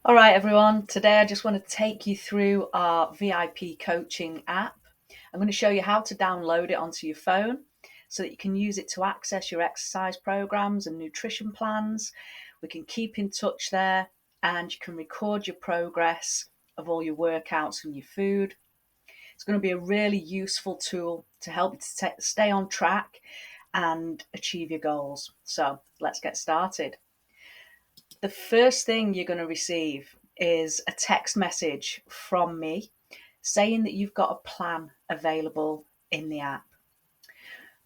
All right, everyone. Today I just want to take you through our VIP coaching app. I'm going to show you how to download it onto your phone so that you can use it to access your exercise programs and nutrition plans. We can keep in touch there and you can record your progress of all your workouts and your food. It's going to be a really useful tool to help you to stay on track and achieve your goals. So let's get started. The first thing you're going to receive is a text message from me saying that you've got a plan available in the app.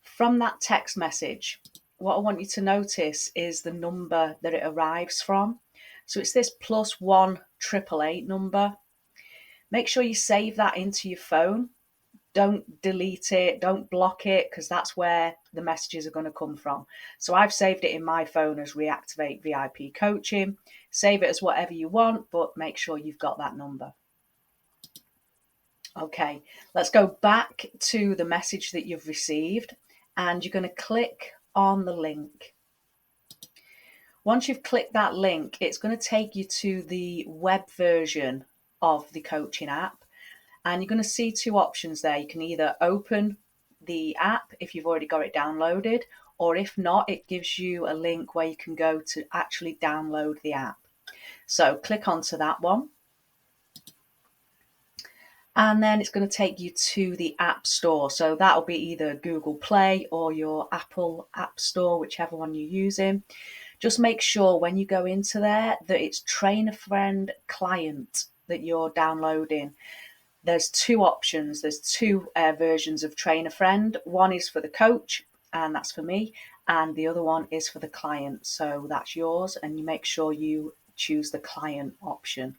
From that text message, what I want you to notice is the number that it arrives from. So it's this +1 888 number. Make sure you save that into your phone. Don't delete it, don't block it, because that's where the messages are going to come from. So I've saved it in my phone as Re-activ8 VIP Coaching. Save it as whatever you want, but make sure you've got that number. Okay, let's go back to the message that you've received and you're going to click on the link. Once you've clicked that link, it's going to take you to the web version of the coaching app. And you're going to see two options there. You can either open the app if you've already got it downloaded, or if not, it gives you a link where you can go to actually download the app. So click onto that one. And then it's going to take you to the App Store. So that'll be either Google Play or your Apple App Store, whichever one you're using. Just make sure when you go into there that it's Trainer Friend Client that you're downloading. There's two options. There's two versions of Trainer Friend. One is for the coach, and that's for me, and the other one is for the client. So that's yours, and you make sure you choose the client option.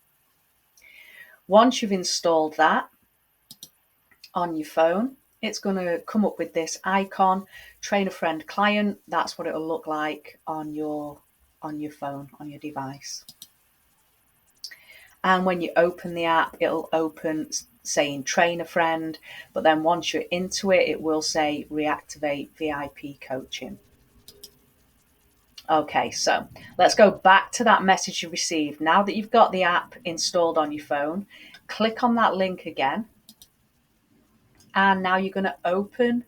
Once you've installed that on your phone, it's going to come up with this icon, Trainer Friend Client. That's what it'll look like on your phone, on your device. And when you open the app, it'll open saying Trainer Friend, but then once you're into it, it will say Re-activ8 VIP Coaching. Okay, so let's go back to that message you received. Now that you've got the app installed on your phone, click on that link again. And now you're going to open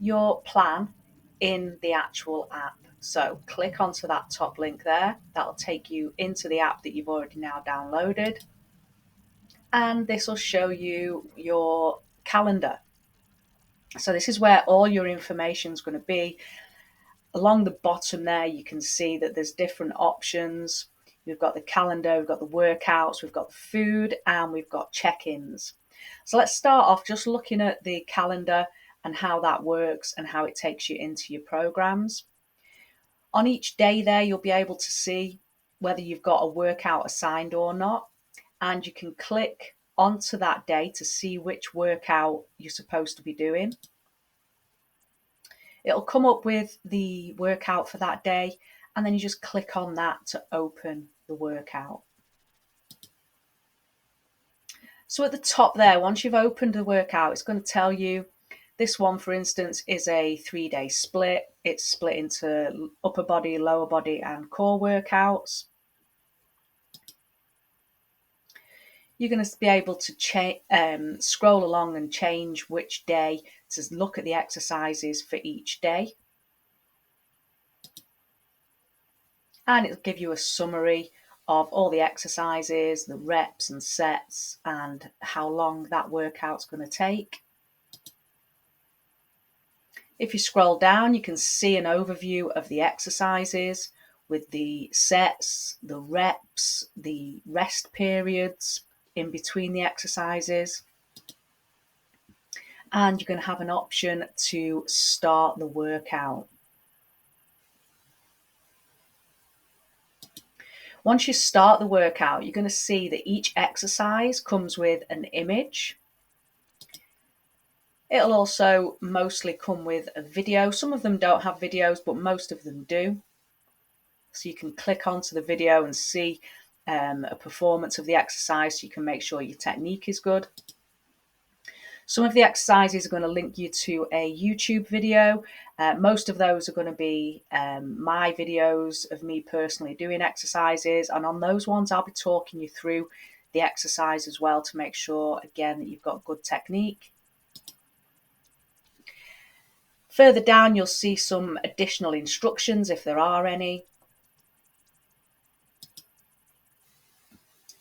your plan in the actual app. So click onto that top link there. That'll take you into the app that you've already now downloaded. And this will show you your calendar. So this is where all your information is going to be. Along the bottom there, you can see that there's different options. We've got the calendar, we've got the workouts, we've got the food, and we've got check-ins. So let's start off just looking at the calendar and how that works and how it takes you into your programs. On each day there, you'll be able to see whether you've got a workout assigned or not. And you can click onto that day to see which workout you're supposed to be doing. It'll come up with the workout for that day, and then you just click on that to open the workout. So at the top there, once you've opened the workout, it's going to tell you this one, for instance, is a 3-day split. It's split into upper body, lower body, and core workouts. You're going to be able to scroll along and change which day to look at the exercises for each day. And it'll give you a summary of all the exercises, the reps and sets, and how long that workout's going to take. If you scroll down, you can see an overview of the exercises with the sets, the reps, the rest periods in between the exercises. And you're going to have an option to start the workout. Once you start the workout, you're going to see that each exercise comes with an image. It'll also mostly come with a video. Some of them don't have videos, but most of them do. So you can click onto the video and see a performance of the exercise so you can make sure your technique is good. Some of the exercises are going to link you to a YouTube video. Most of those are going to be my videos of me personally doing exercises. And on those ones, I'll be talking you through the exercise as well to make sure, again, that you've got good technique. Further down, you'll see some additional instructions if there are any.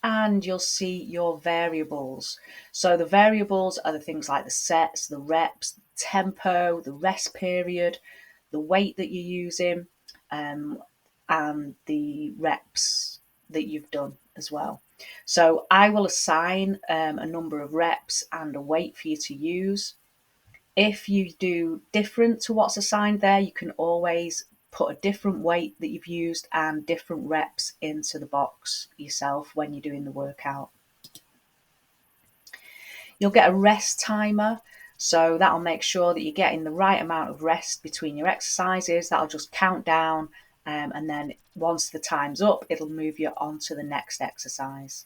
And you'll see your variables. So the variables are the things like the sets, the reps, the tempo, the rest period, the weight that you're using, and the reps that you've done as well. So I will assign a number of reps and a weight for you to use. If you do different to what's assigned there, you can always put a different weight that you've used and different reps into the box yourself when you're doing the workout. You'll get a rest timer, so that'll make sure that you're getting the right amount of rest between your exercises. That'll just count down, and then once the time's up, it'll move you on to the next exercise.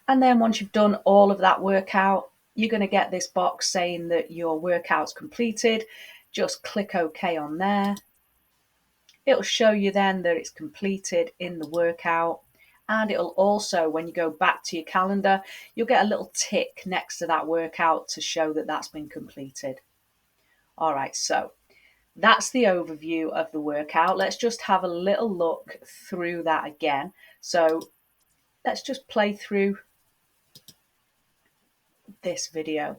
And then once you've done all of that workout, you're going to get this box saying that your workout's completed. Just click OK on there. It'll show you then that it's completed in the workout. And it'll also, when you go back to your calendar, you'll get a little tick next to that workout to show that that's been completed. All right, so that's the overview of the workout. Let's just have a little look through that again. So let's just play through this video.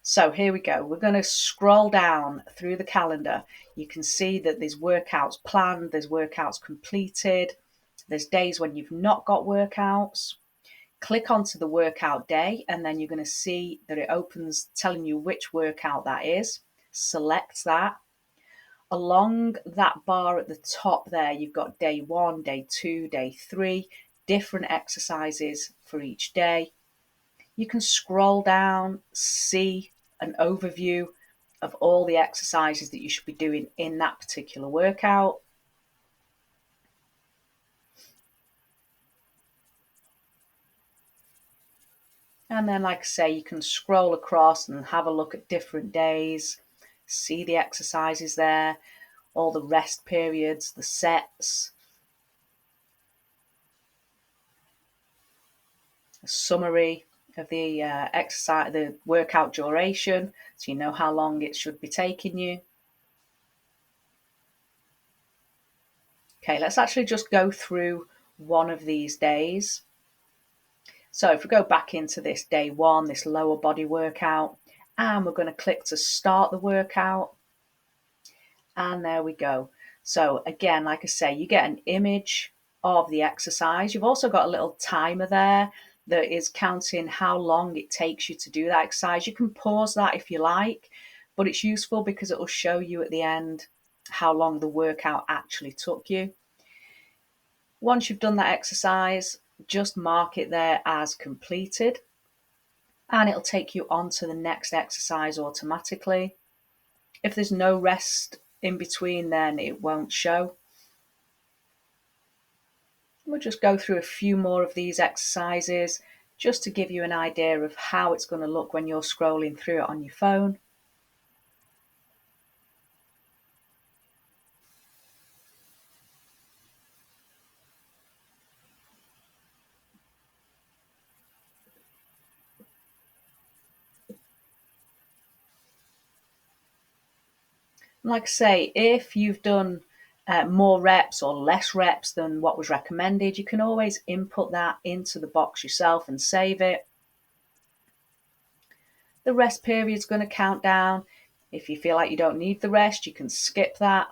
So here we go. We're going to scroll down through the calendar. You can see that there's workouts planned, there's workouts completed, there's days when you've not got workouts. Click onto the workout day and then you're going to see that it opens telling you which workout that is. Select that. Along that bar at the top there, you've got day 1, day 2, day 3, different exercises for each day. You can scroll down, see an overview of all the exercises that you should be doing in that particular workout. And then, like I say, you can scroll across and have a look at different days, see the exercises there, all the rest periods, the sets, a summary of the exercise, the workout duration, so you know how long it should be taking you. Okay, let's actually just go through one of these days. So if we go back into this day 1, this lower body workout, and we're going to click to start the workout. And there we go. So again, like I say, you get an image of the exercise. You've also got a little timer there that is counting how long it takes you to do that exercise. You can pause that if you like, but it's useful because it will show you at the end how long the workout actually took you. Once you've done that exercise, just mark it there as completed and it'll take you on to the next exercise automatically. If there's no rest in between, then it won't show. We'll just go through a few more of these exercises just to give you an idea of how it's going to look when you're scrolling through it on your phone. Like I say, if you've done more reps or less reps than what was recommended, you can always input that into the box yourself and save it. The rest period is going to count down. If you feel like you don't need the rest, you can skip that.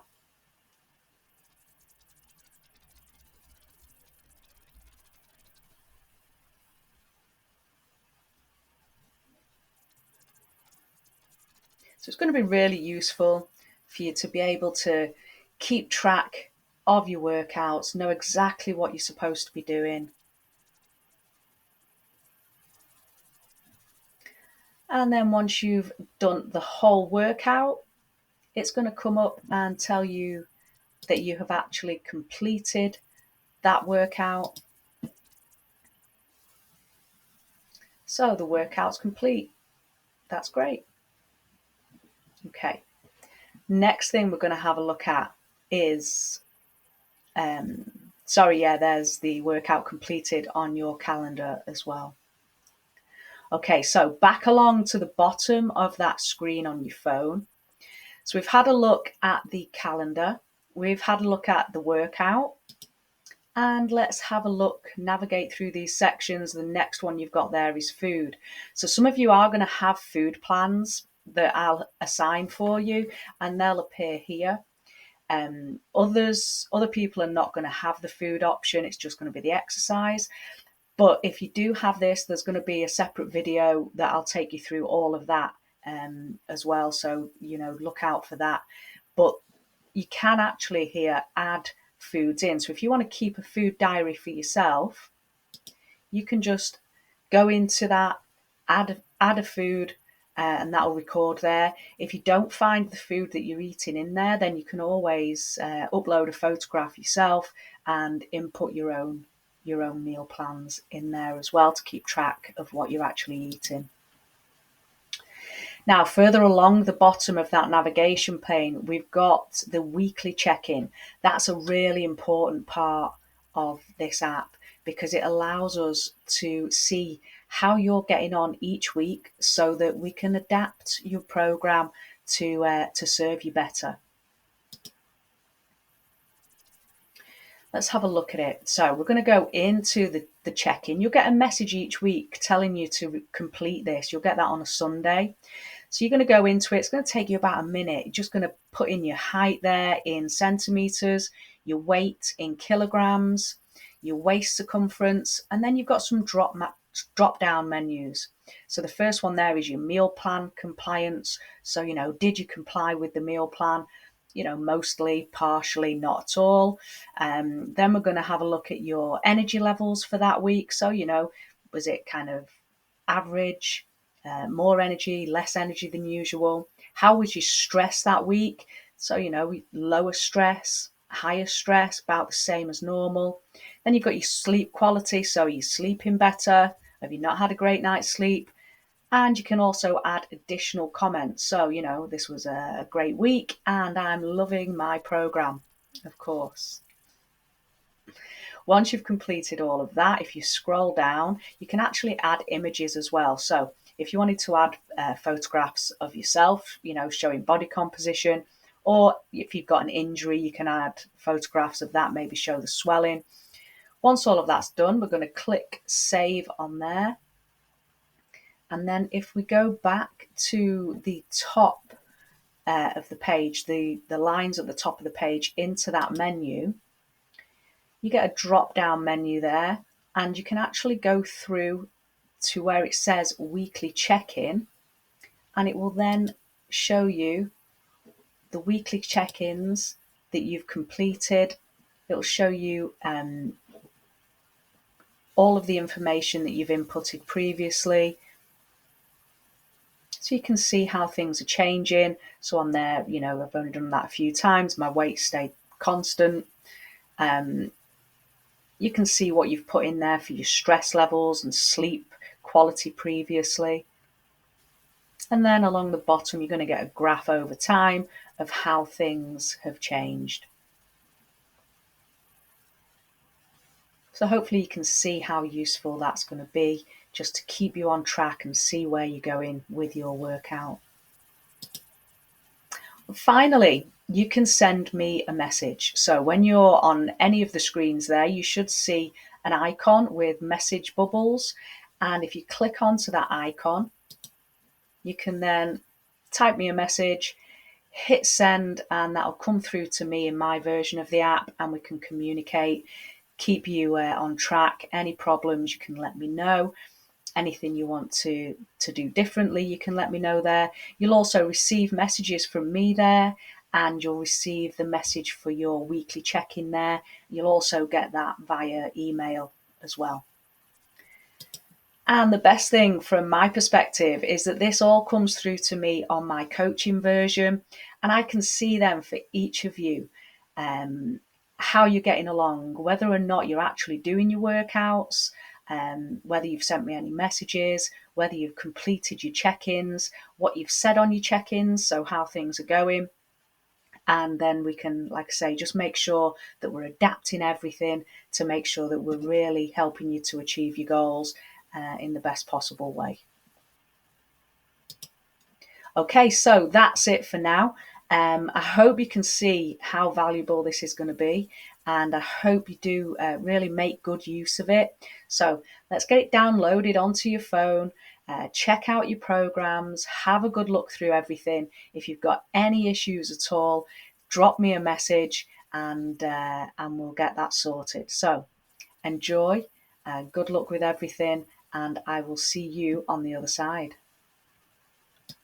So it's going to be really useful for you to be able to keep track of your workouts, know exactly what you're supposed to be doing. And then once you've done the whole workout, it's going to come up and tell you that you have actually completed that workout. So the workout's complete. That's great. Okay. Next thing we're going to have a look at is, there's the workout completed on your calendar as well. Okay, so back along to the bottom of that screen on your phone. So we've had a look at the calendar. We've had a look at the workout. And let's have a look, navigate through these sections. The next one you've got there is food. So some of you are going to have food plans that I'll assign for you, and they'll appear here. Other people are not going to have the food option. It's just going to be the exercise. But if you do have this, there's going to be a separate video that I'll take you through all of that as well. So, look out for that. But you can actually here add foods in. So if you want to keep a food diary for yourself, you can just go into that, add a food, and that'll record there. If you don't find the food that you're eating in there, then you can always upload a photograph yourself and input your own meal plans in there as well to keep track of what you're actually eating. Now, further along the bottom of that navigation pane, we've got the weekly check-in. That's a really important part of this app because it allows us to see how you're getting on each week so that we can adapt your program to serve you better. Let's have a look at it. So we're going to go into the check-in. You'll get a message each week telling you to complete this. You'll get that on a Sunday. So you're going to go into it. It's going to take you about a minute. You're just going to put in your height there in centimeters, your weight in kilograms, your waist circumference, and then you've got some drop down menus. So the first one there is your meal plan compliance. So, did you comply with the meal plan? Mostly, partially, not at all. Then we're going to have a look at your energy levels for that week. So, was it kind of average, more energy, less energy than usual? How was your stress that week? So, lower stress, higher stress, about the same as normal. Then you've got your sleep quality. So, you're sleeping better? Have you not had a great night's sleep? And you can also add additional comments. So, this was a great week and I'm loving my program, of course. Once you've completed all of that, if you scroll down, you can actually add images as well. So if you wanted to add photographs of yourself, showing body composition, or if you've got an injury, you can add photographs of that, maybe show the swelling. Once all of that's done, we're going to click save on there. And then if we go back to the top of the page, the lines at the top of the page into that menu, you get a drop down menu there, and you can actually go through to where it says weekly check-in, and it will then show you the weekly check-ins that you've completed. It'll show you all of the information that you've inputted previously. So you can see how things are changing. So on there, I've only done that a few times. My weight stayed constant. You can see what you've put in there for your stress levels and sleep quality previously. And then along the bottom, you're going to get a graph over time of how things have changed. So hopefully you can see how useful that's going to be just to keep you on track and see where you're going with your workout. Finally, you can send me a message. So when you're on any of the screens there, you should see an icon with message bubbles. And if you click onto that icon, you can then type me a message, hit send, and that'll come through to me in my version of the app, and we can communicate, keep you on track. Any problems, you can let me know. Anything you want to do differently, you can let me know there. You'll also receive messages from me there, and you'll receive the message for your weekly check-in there. You'll also get that via email as well. And the best thing from my perspective is that this all comes through to me on my coaching version, and I can see them for each of you, how you're getting along, whether or not you're actually doing your workouts, whether you've sent me any messages, whether you've completed your check-ins, what you've said on your check-ins, so how things are going. And then we can, like I say, just make sure that we're adapting everything to make sure that we're really helping you to achieve your goals in the best possible way. Okay, so that's it for now. I hope you can see how valuable this is going to be, and I hope you do really make good use of it. So let's get it downloaded onto your phone, check out your programs, have a good look through everything. If you've got any issues at all, drop me a message and we'll get that sorted. So enjoy, good luck with everything, and I will see you on the other side.